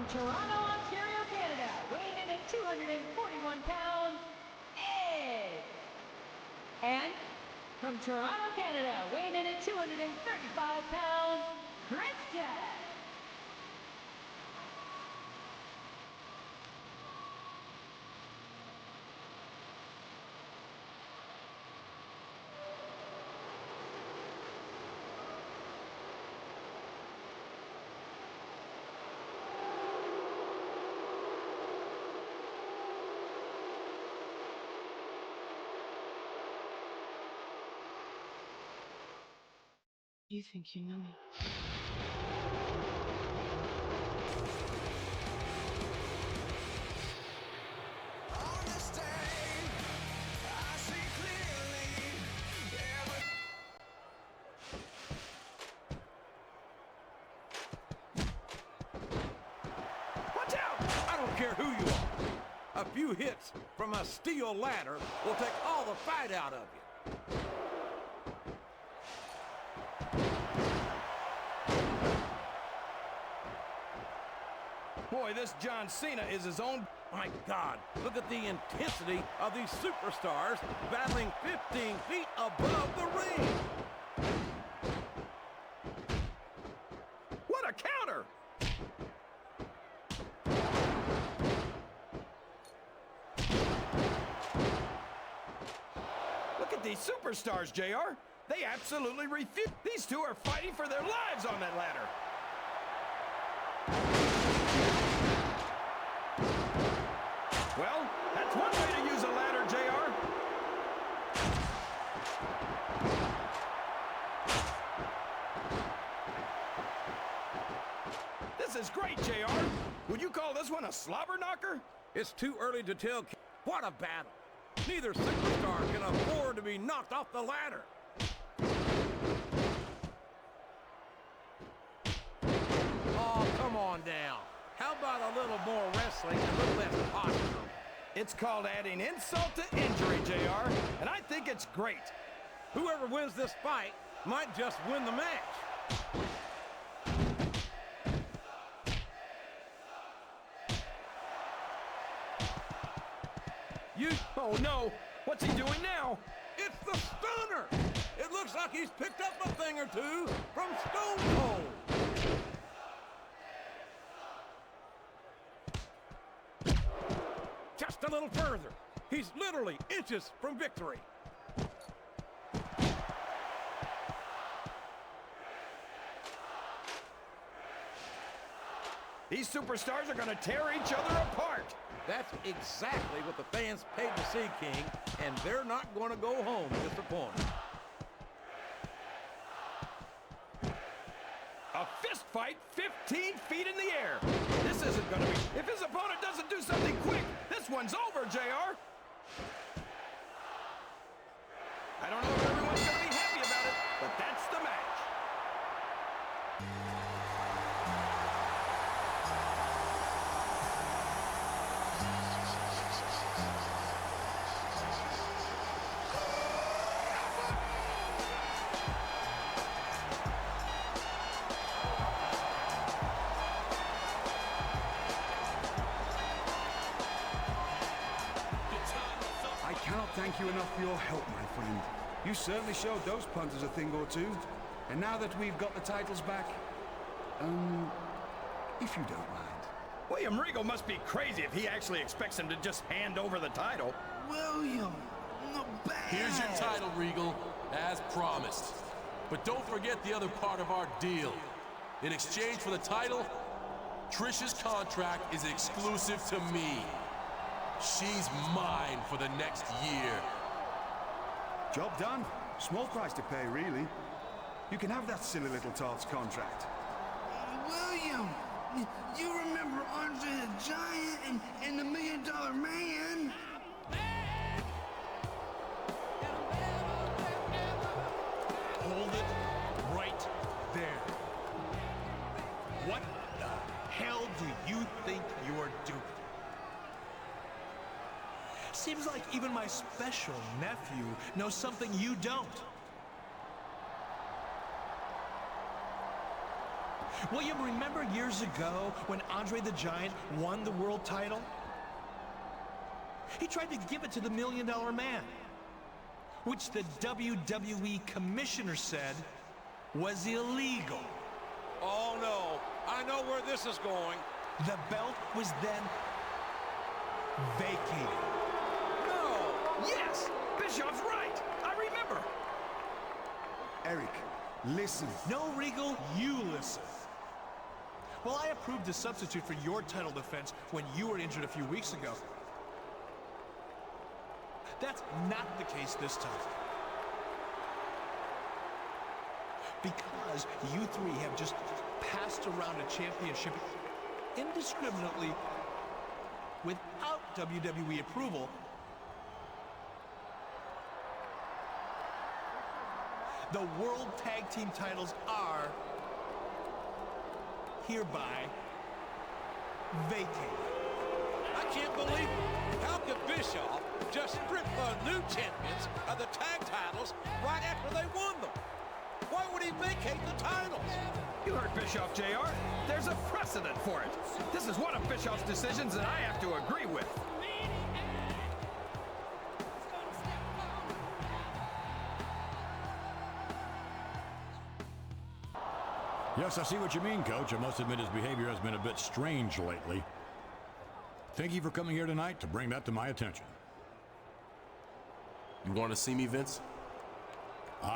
Toronto, Ontario, Canada, weighing in at 241 pounds, Edge. And from Toronto, Canada, weighing in at 235 pounds, Christian. You think you know me? Watch out! I don't care who you are. A few hits from a steel ladder will take all the fight out of you. Boy, this John Cena is his own... My God, look at the intensity of these superstars battling 15 feet above the ring. What a counter! Look at these superstars, JR. They absolutely refuse. These two are fighting for their lives on that ladder. Well, that's one way to use a ladder, JR. This is great, JR. Would you call this one a slobber knocker? It's too early to tell. What a battle. Neither superstar can afford to be knocked off the ladder. Oh, come on down. How about a little more wrestling and a little less posture? It's called adding insult to injury, JR, and I think it's great. Whoever wins this fight might just win the match. Oh no! What's he doing now? It's the stunner! It looks like he's picked up a thing or two from Stone Cold. Just a little further. He's literally inches from victory. These superstars are going to tear each other apart. That's exactly what the fans paid to see, King, and they're not going to go home disappointed. A fist fight 15 feet in the air. This isn't going to be... If his opponent doesn't do something quick, this one's over, JR. I don't know if everyone's going to be happy about it, but that's the match. Thank you enough for your help, my friend. You certainly showed those punters a thing or two. And now that we've got the titles back, if you don't mind. William Regal must be crazy if he actually expects him to just hand over the title. William, the bad. Here's your title, Regal, as promised. But don't forget the other part of our deal. In exchange for the title, Trish's contract is exclusive to me. She's mine for the next year. Job done. Small price to pay, really. You can have that silly little tart's contract. William, you remember Andre the Giant and the $1 Million Man? Hold it right there. What the hell do you think you're doing? Seems like even my special nephew knows something you don't. William, remember years ago when Andre the Giant won the world title? He tried to give it to the $1 Million Man, which the WWE commissioner said was illegal. Oh, no. I know where this is going. The belt was then vacated. No! Yes! Bischoff's right! I remember! Eric, listen. No, Regal, you listen. Well, I approved a substitute for your title defense when you were injured a few weeks ago. That's not the case this time. Because you three have just passed around a championship indiscriminately without WWE approval, the World Tag Team titles are hereby vacated. I can't believe it. How could Bischoff just strip the new champions of the tag titles right after they won them? Why would he vacate the titles? You heard Bischoff, JR. There's a precedent for it. This is one of Bischoff's decisions that I have to agree with. Yes, I see what you mean, Coach. I must admit his behavior has been a bit strange lately. Thank you for coming here tonight to bring that to my attention. You want to see me, Vince?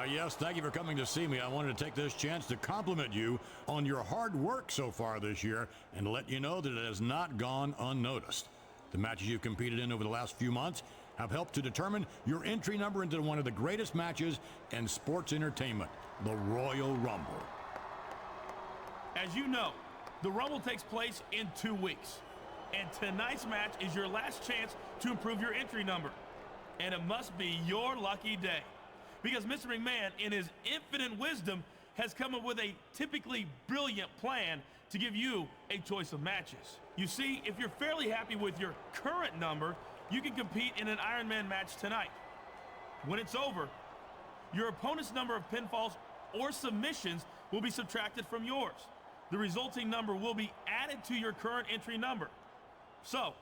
Yes, thank you for coming to see me. I wanted to take this chance to compliment you on your hard work so far this year and to let you know that it has not gone unnoticed. The matches you've competed in over the last few months have helped to determine your entry number into one of the greatest matches in sports entertainment, the Royal Rumble. As you know, the Rumble takes place in 2 weeks. And tonight's match is your last chance to improve your entry number. And it must be your lucky day. Because Mr. McMahon, in his infinite wisdom, has come up with a typically brilliant plan to give you a choice of matches. You see, if you're fairly happy with your current number, you can compete in an Iron Man match tonight. When it's over, your opponent's number of pinfalls or submissions will be subtracted from yours. The resulting number will be added to your current entry number. So,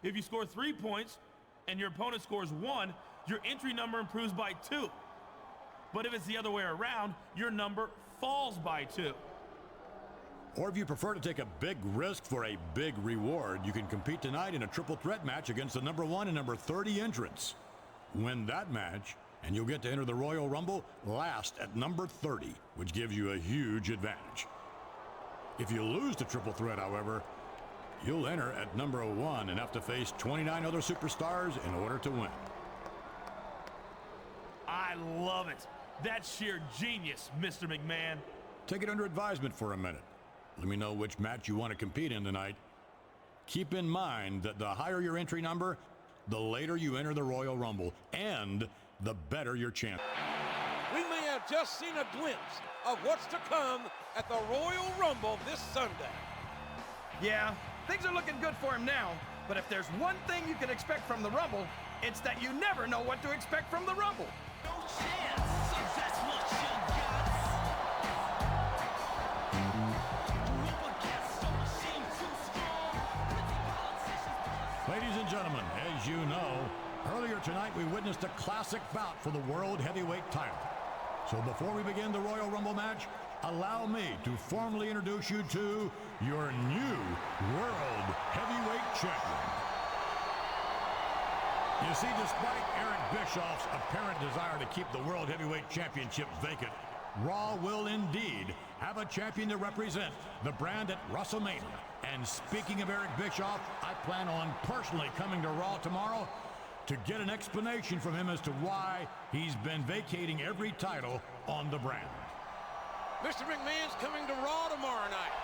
if you score 3 points and your opponent scores 1, your entry number improves by 2. But if it's the other way around, your number falls by 2. Or if you prefer to take a big risk for a big reward, you can compete tonight in a triple threat match against the number 1 and number 30 entrants. Win that match, and you'll get to enter the Royal Rumble last at number 30, which gives you a huge advantage. If you lose the triple threat, however, you'll enter at number 1 and have to face 29 other superstars in order to win. I love it. That's sheer genius, Mr. McMahon. Take it under advisement for a minute. Let me know which match you want to compete in tonight. Keep in mind that the higher your entry number, the later you enter the Royal Rumble, and the better your chance. We may have just seen a glimpse of what's to come at the Royal Rumble this Sunday. Yeah, things are looking good for him now, but if there's one thing you can expect from the Rumble, it's that you never know what to expect from the Rumble. No chance, so that's what you got. Up against a machine too strong. Ladies and gentlemen, as you know, earlier tonight we witnessed a classic bout for the World Heavyweight title. So before we begin the Royal Rumble match, allow me to formally introduce you to your new World Heavyweight Champion. You see, despite Eric Bischoff's apparent desire to keep the World Heavyweight Championship vacant, Raw will indeed have a champion to represent the brand at WrestleMania. And speaking of Eric Bischoff, I plan on personally coming to Raw tomorrow to get an explanation from him as to why he's been vacating every title on the brand. Mr. McMahon's coming to Raw tomorrow night.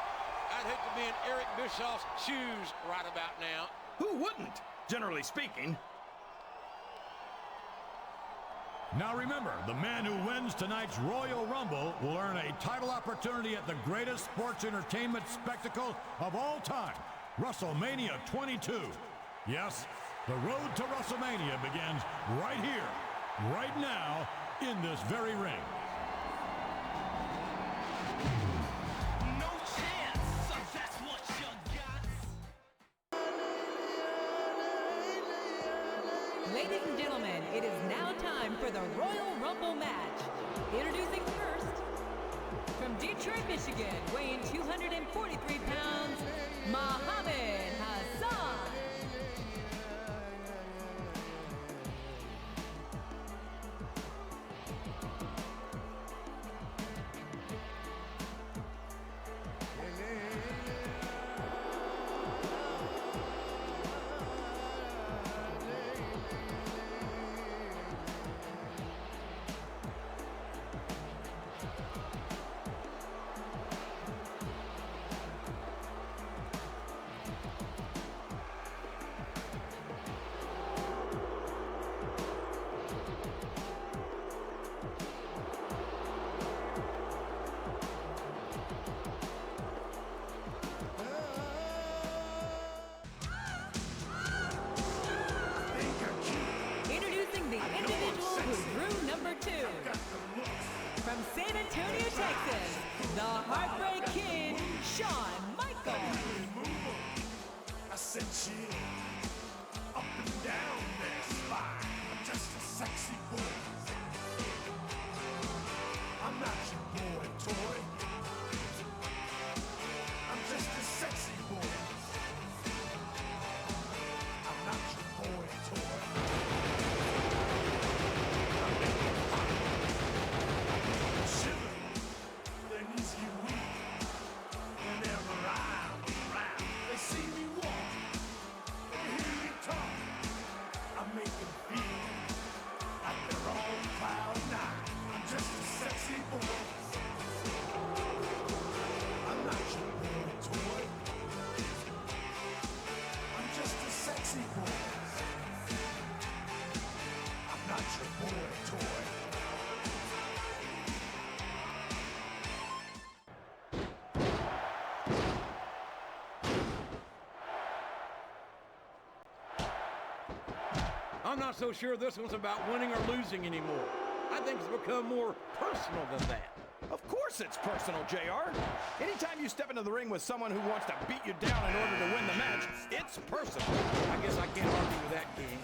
I'd hate to be in Eric Bischoff's shoes right about now. Who wouldn't, generally speaking? Now remember, the man who wins tonight's Royal Rumble will earn a title opportunity at the greatest sports entertainment spectacle of all time, WrestleMania 22. Yes, the road to WrestleMania begins right here, right now, in this very ring. No It is now time for the Royal Rumble match. Introducing first, from Detroit, Michigan, weighing 243 pounds, Muhammad Hassan. From San Antonio, Texas, the Heartbreak Kid, Shawn Michaels. I said chill, up and down their spine. I'm just a sexy boy. I'm not your boy toy. I'm just a sexy boy. I'm not your boy toy. I'm not so sure this one's about winning or losing anymore. I think it's become more personal than that. Of course it's personal, JR. Anytime you step into the ring with someone who wants to beat you down in order to win the match, it's personal. I guess I can't argue with that, King.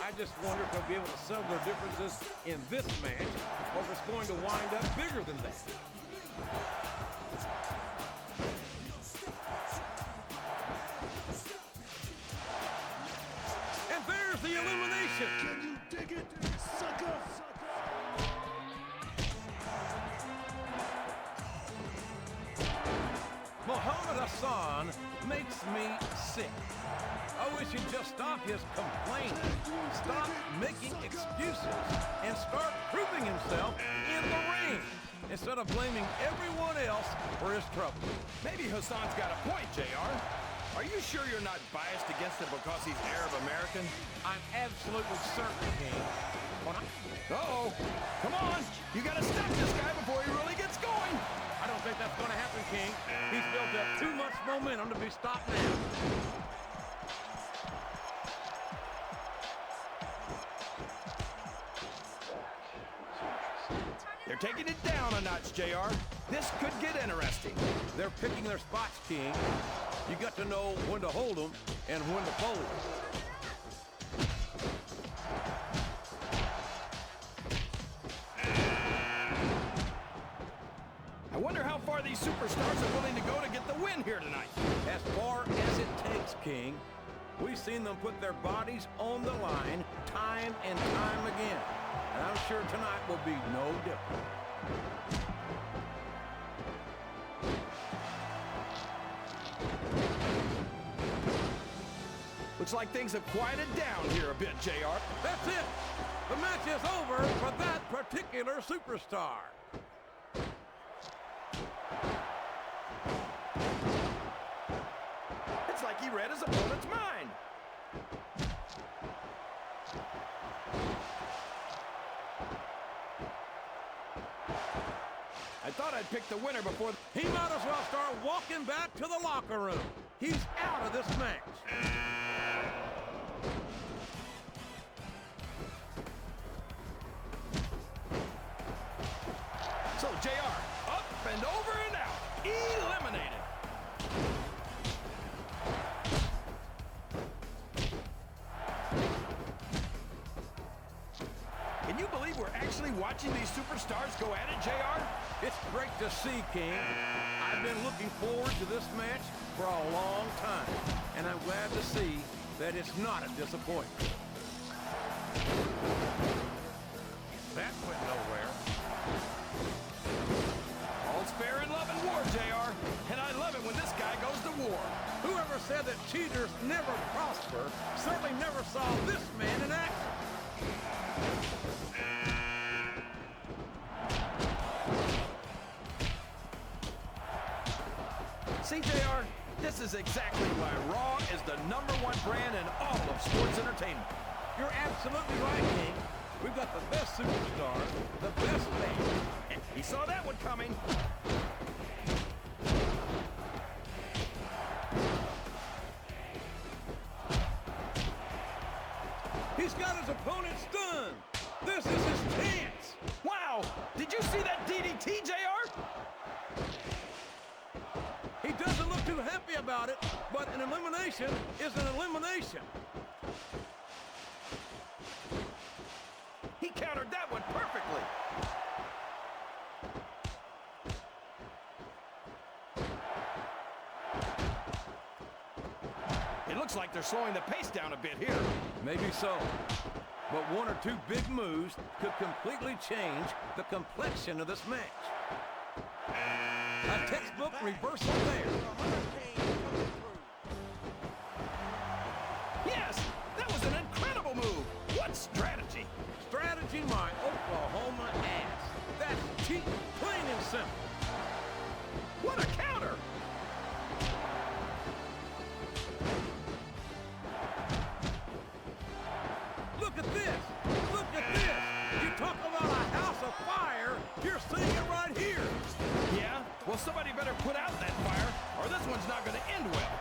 I just wonder if they'll be able to settle their differences in this match, or if it's going to wind up bigger than that. And there's the elimination. Can you dig it, sucker? Muhammad Hassan makes me sick. I wish he'd just stop his complaining, stop making excuses, and start proving himself in the ring, instead of blaming everyone else for his trouble. Maybe Hassan's got a point, JR. Are you sure you're not biased against him because he's Arab American? I'm absolutely certain, King. Uh-oh. Come on. You gotta stop this guy before he really gets going. I don't think that's going to happen, King. He's built up too much momentum to be stopped now. They're taking it down a notch, JR. This could get interesting. They're picking their spots, King. You got to know when to hold them and when to fold. I wonder how far these superstars are willing to go to get the win here tonight. As far as it takes, King. We've seen them put their bodies on the line time and time again. And I'm sure tonight will be no different. Looks like things have quieted down here a bit, JR. That's it. The match is over for that particular superstar. It's like he read his opponent's mind. I thought I'd pick the winner before... He might as well start walking back to the locker room. He's out of this match. So, JR, up and over and out. Eliminated. actually watching these superstars go at it, JR? It's great to see, King. I've been looking forward to this match for a long time, and I'm glad to see that it's not a disappointment. That went nowhere. All's fair in love and war, JR. And I love it when this guy goes to war. Whoever said that cheaters never prosper certainly never saw this man in action. See, JR, this is exactly why Raw is the #1 brand in all of sports entertainment. You're absolutely right, King. We've got the best superstars, the best fans. And he saw that one coming. He's got his opponent stunned. This is his chance. Wow! Did you see that DDT, JR? He doesn't look too happy about it, but an elimination is an elimination. He countered that one perfectly. It looks like they're slowing the pace down a bit here. Maybe so. But one or two big moves could completely change the complexion of this match. A textbook reversal there. Yes, that was an incredible move. What strategy? Strategy, my Oklahoma ass. That's cheap, plain and simple. What a counter! Look at this! Look at this! You talk about a house of fire, you're seeing it right here! Yeah? Well, somebody better put out that fire, or this one's not going to end well.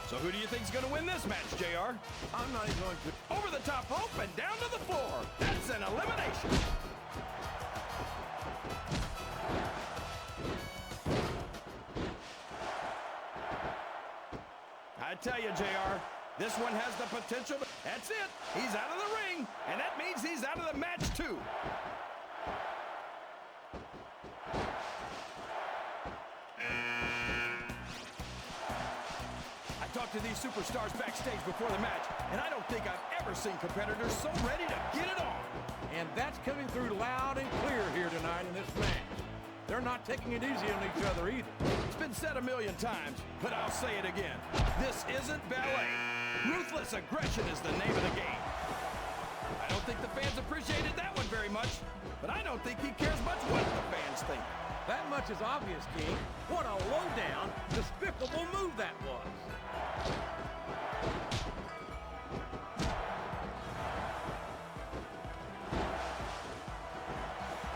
So who do you think's going to win this match, JR? I'm not even going to... Over the top rope and down to the floor. That's an elimination. I tell you, JR, this one has the potential. That's it. He's out of the ring, and that means he's out of the match, too. I talked to these superstars backstage before the match, and I don't think I've ever seen competitors so ready to get it on. And that's coming through loud and clear here tonight in this match. They're not taking it easy on each other either. It's been said a million times, but I'll say it again. This isn't ballet. Ruthless aggression is the name of the game. I don't think the fans appreciated that one very much, but I don't think he cares much what the fans think. That much is obvious, King. What a low-down, despicable move that was.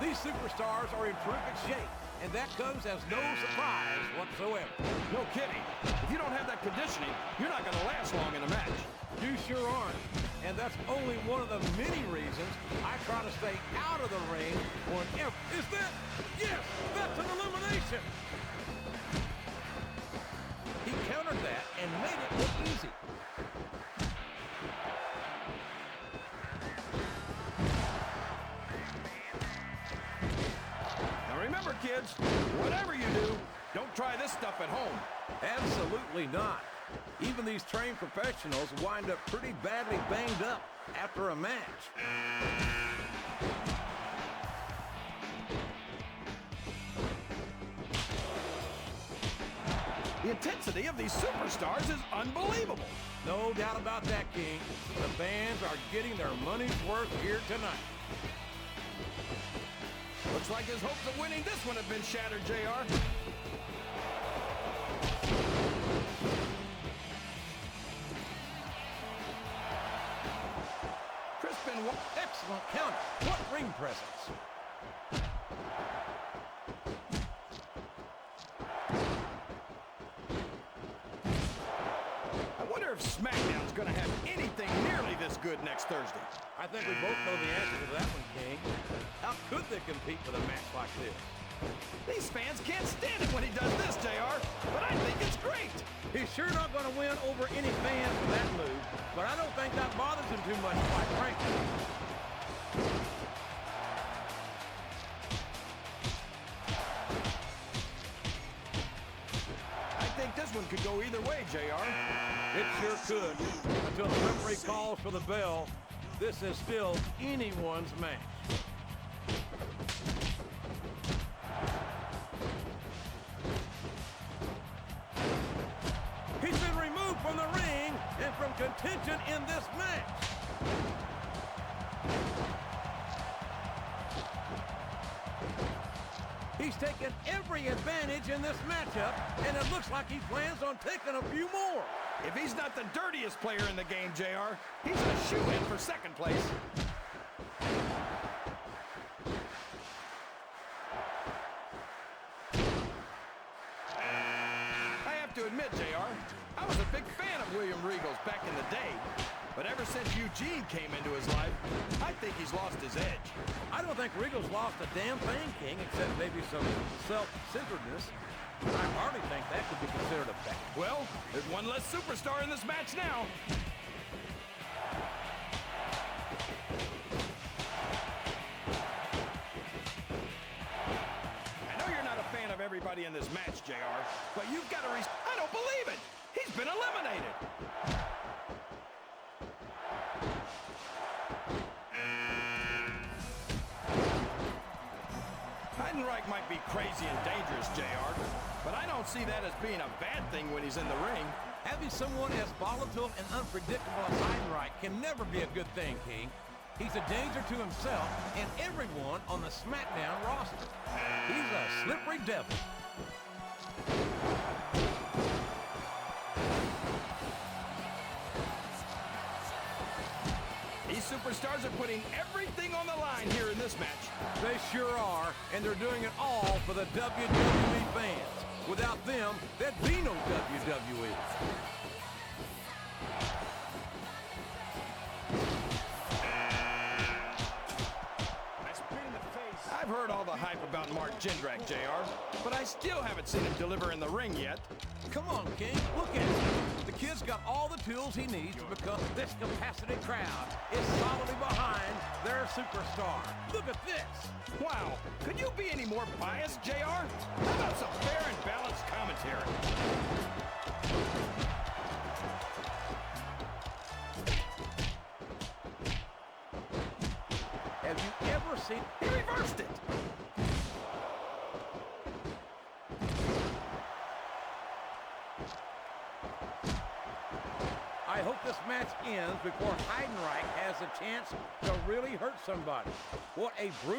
These superstars are in terrific shape, and that comes as no surprise whatsoever. No kidding. If you don't have that conditioning, you're not going to last long in a match. You sure aren't. And that's only one of the many reasons I try to stay out of the ring whenever... Is that... Yes, that's an elimination! He countered that and made it look easy. Now remember, kids, whatever you do, don't try this stuff at home. Absolutely not. Even these trained professionals wind up pretty badly banged up after a match. The intensity of these superstars is unbelievable. No doubt about that, King. The fans are getting their money's worth here tonight. Looks like his hopes of winning this one have been shattered, JR. Excellent counter. What ring presence. I wonder if SmackDown's going to have anything nearly this good next Thursday. I think we both know the answer to that one, King. How could they compete with a match like this? These fans can't stand it when he does this, JR, but I think it's great. He's sure not going to win over any fans with that move, but I don't think that bothers him too much, quite frankly. I think this one could go either way, JR. It sure could. Until the referee calls for the bell, this is still anyone's match. He's been removed from the ring and from contention in this match. He's taken every advantage in this matchup, and it looks like he plans on taking a few more. If he's not the dirtiest player in the game, JR, he's a shoo-in for second place. I have to admit, JR, I was a big fan of William Regal's back in the day. But ever since Eugene came into his life, I think he's lost his edge. I don't think Regal's lost a damn thing, King, except maybe some self-centeredness. I hardly think that could be considered a fact. Well, there's one less superstar in this match now. I know you're not a fan of everybody in this match, JR, but you've got to I don't believe it! He's been eliminated! Heidenreich might be crazy and dangerous, JR, but I don't see that as being a bad thing when he's in the ring. Having someone as volatile and unpredictable as Heidenreich can never be a good thing, King. He's a danger to himself and everyone on the SmackDown roster. He's a slippery devil. These superstars are putting everything on the line here in this match. They sure are, and they're doing it all for the WWE fans. Without them, there'd be no WWE. I've heard all the hype about Mark Jindrak, JR, but I still haven't seen him deliver in the ring yet. Come on, King, look at him. The kid's got all the tools he needs to become. This capacity crowd is solidly behind their superstar. Look at this. Wow, could you be any more biased, JR? How about some fair and balanced commentary? Have you ever seen... He reversed it! I hope this match ends before Heidenreich has a chance to really hurt somebody. What a brutal...